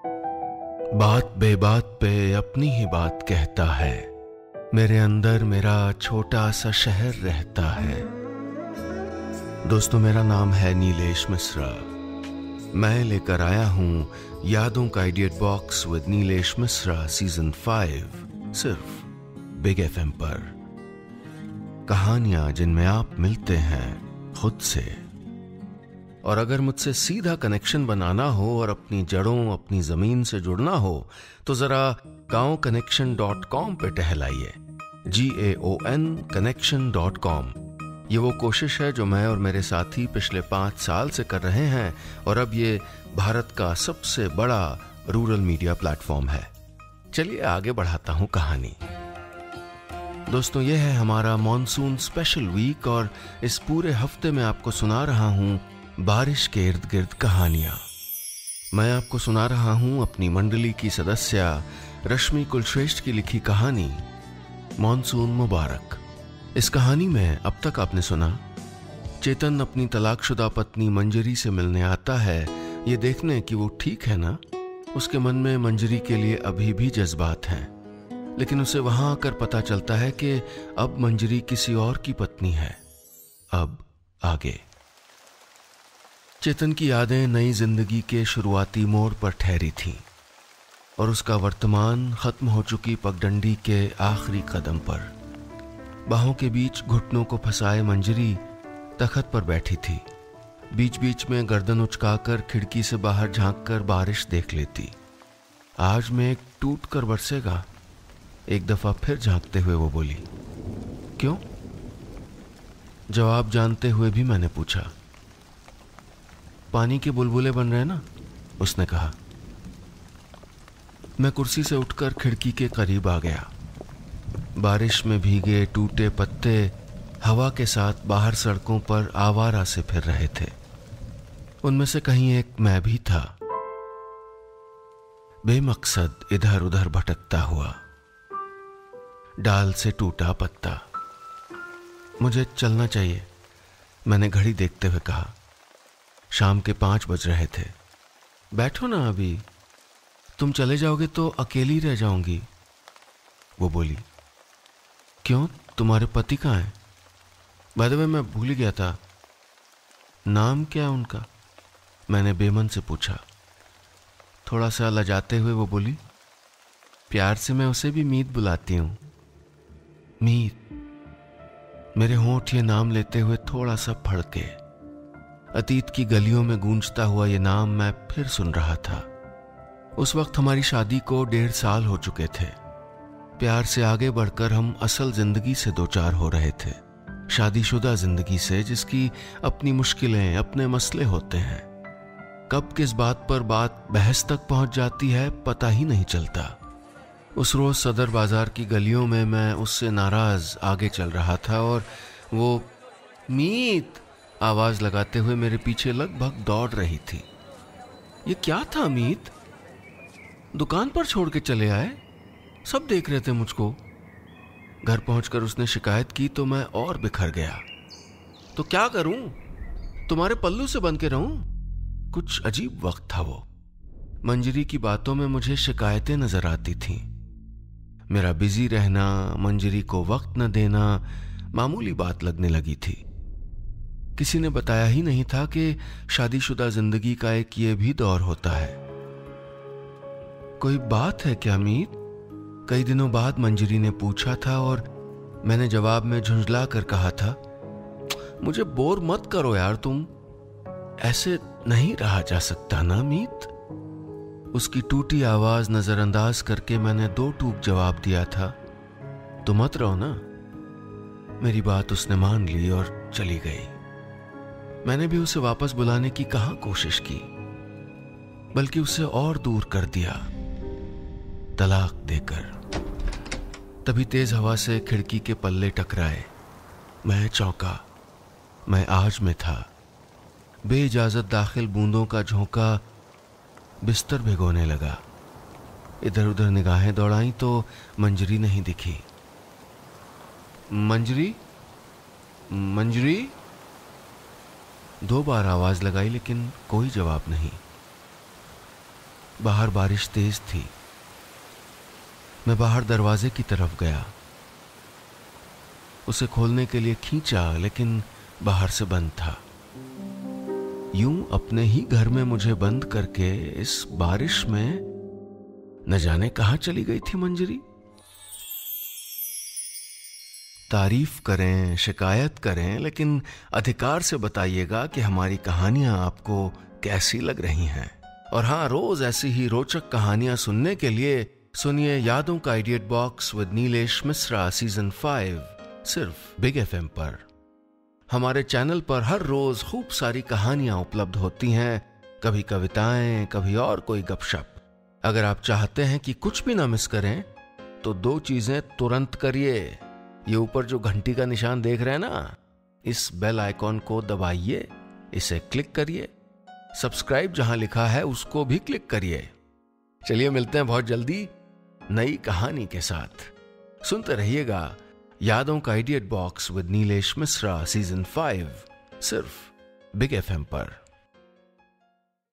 बात बेबात पे अपनी ही बात कहता है, मेरे अंदर मेरा छोटा सा शहर रहता है। दोस्तों, मेरा नाम है नीलेश मिश्रा। मैं लेकर आया हूं यादों का idiot box with Nilesh Mishra season 5, सिर्फ बिग एफएम पर। कहानियां जिनमें आप मिलते हैं खुद से। और अगर मुझसे सीधा कनेक्शन बनाना हो और अपनी जड़ों, अपनी जमीन से जुड़ना हो तो जरा gaonconnection.com पे टहलाइए। GAON connection.com। ये वो कोशिश है जो मैं और मेरे साथी पिछले 5 साल से कर रहे हैं और अब ये भारत का सबसे बड़ा रूरल मीडिया प्लेटफॉर्म है। चलिए आगे बढ़ाता हूं कहानी। दोस्तों, ये है हमारा मॉनसून स्पेशल वीक और इस पूरे हफ्ते में आपको सुना रहा हूं बारिश के इर्द गिर्द कहानियां। मैं आपको सुना रहा हूं अपनी मंडली की सदस्य रश्मि कुलश्रेष्ठ की लिखी कहानी मॉनसून मुबारक। इस कहानी में अब तक आपने सुना, चेतन अपनी तलाकशुदा पत्नी मंजरी से मिलने आता है, ये देखने कि वो ठीक है ना। उसके मन में मंजरी के लिए अभी भी जज्बात हैं, लेकिन उसे वहां आकर पता चलता है कि अब मंजरी किसी और की पत्नी है। अब आगे चेतन की यादें नई जिंदगी के शुरुआती मोड़ पर ठहरी थीं और उसका वर्तमान खत्म हो चुकी पगडंडी के आखिरी कदम पर। बाहों के बीच घुटनों को फंसाए मंजरी तखत पर बैठी थी। बीच बीच में गर्दन उचकाकर खिड़की से बाहर झांककर बारिश देख लेती। आज मेघ टूट कर बरसेगा। एक दफा फिर झांकते हुए वो बोली, क्यों? जवाब जानते हुए भी मैंने पूछा। पानी के बुलबुले बन रहे ना, उसने कहा। मैं कुर्सी से उठकर खिड़की के करीब आ गया। बारिश में भीगे टूटे पत्ते हवा के साथ बाहर सड़कों पर आवारा से फिर रहे थे। उनमें से कहीं एक मैं भी था, बेमकसद इधर उधर भटकता हुआ, डाल से टूटा पत्ता। मुझे चलना चाहिए, मैंने घड़ी देखते हुए कहा। शाम के 5 बज रहे थे। बैठो ना, अभी तुम चले जाओगे तो अकेली रह जाऊंगी, वो बोली। क्यों, तुम्हारे पति कहाँ हैं? बाय द वे, मैं भूल ही गया था, नाम क्या है उनका? मैंने बेमन से पूछा। थोड़ा सा लजाते हुए वो बोली, प्यार से मैं उसे भी मीत बुलाती हूं। मीत। मेरे होंठ ये नाम लेते हुए थोड़ा सा फड़के। अतीत की गलियों में गूंजता हुआ ये नाम मैं फिर सुन रहा था। उस वक्त हमारी शादी को 1.5 साल हो चुके थे। प्यार से आगे बढ़कर हम असल जिंदगी से दो चार हो रहे थे, शादीशुदा जिंदगी से, जिसकी अपनी मुश्किलें, अपने मसले होते हैं। कब किस बात पर बात बहस तक पहुंच जाती है पता ही नहीं चलता। उस रोज सदर बाजार की गलियों में मैं उससे नाराज आगे चल रहा था और वो मीत आवाज लगाते हुए मेरे पीछे लगभग दौड़ रही थी। ये क्या था मीत? दुकान पर छोड़ के चले आए? सब देख रहे थे मुझको। घर पहुंचकर उसने शिकायत की तो मैं और बिखर गया। तो क्या करूं? तुम्हारे पल्लू से बन के रहूं? कुछ अजीब वक्त था वो। मंजरी की बातों में मुझे शिकायतें नजर आती थीं। मेरा बिजी रहना, मंजरी को वक्त न देना मामूली बात लगने लगी थी। किसी ने बताया ही नहीं था कि शादीशुदा जिंदगी का एक ये भी दौर होता है। कोई बात है क्या मीत? कई दिनों बाद मंजरी ने पूछा था और मैंने जवाब में झुंझला कर कहा था, मुझे बोर मत करो यार, तुम ऐसे नहीं रहा जा सकता ना मीत। उसकी टूटी आवाज नजरअंदाज करके मैंने 2 टूक जवाब दिया था, तो मत रहो ना। मेरी बात उसने मान ली और चली गई। मैंने भी उसे वापस बुलाने की कहां कोशिश की, बल्कि उसे और दूर कर दिया, तलाक देकर। तभी तेज हवा से खिड़की के पल्ले टकराए। मैं चौंका। मैं आज में था। बेइजाजत दाखिल बूंदों का झोंका बिस्तर भिगोने लगा। इधर उधर निगाहें दौड़ाई तो मंजरी नहीं दिखी। मंजरी, मंजरी, 2 बार आवाज लगाई लेकिन कोई जवाब नहीं। बाहर बारिश तेज थी। मैं बाहर दरवाजे की तरफ गया, उसे खोलने के लिए खींचा, लेकिन बाहर से बंद था। यूं अपने ही घर में मुझे बंद करके इस बारिश में न जाने कहां चली गई थी मंजरी। तारीफ करें, शिकायत करें, लेकिन अधिकार से बताइएगा कि हमारी कहानियां आपको कैसी लग रही हैं। और हां, रोज ऐसी ही रोचक कहानियां सुनने के लिए सुनिए यादों का idiot box with Nilesh Mishra season 5 सिर्फ बिग एफएम पर। हमारे चैनल पर हर रोज खूब सारी कहानियां उपलब्ध होती हैं, कभी कविताएं, कभी और कोई गपशप। अगर आप चाहते हैं कि कुछ भी ना मिस करें तो 2 चीजें तुरंत करिए। ये ऊपर जो घंटी का निशान देख रहे हैं ना, इस बेल आइकॉन को दबाइए, इसे क्लिक करिए। सब्सक्राइब जहां लिखा है उसको भी क्लिक करिए। चलिए मिलते हैं बहुत जल्दी नई कहानी के साथ। सुनते रहिएगा यादों का idiot box with Nilesh Mishra season 5 सिर्फ बिग एफएम पर।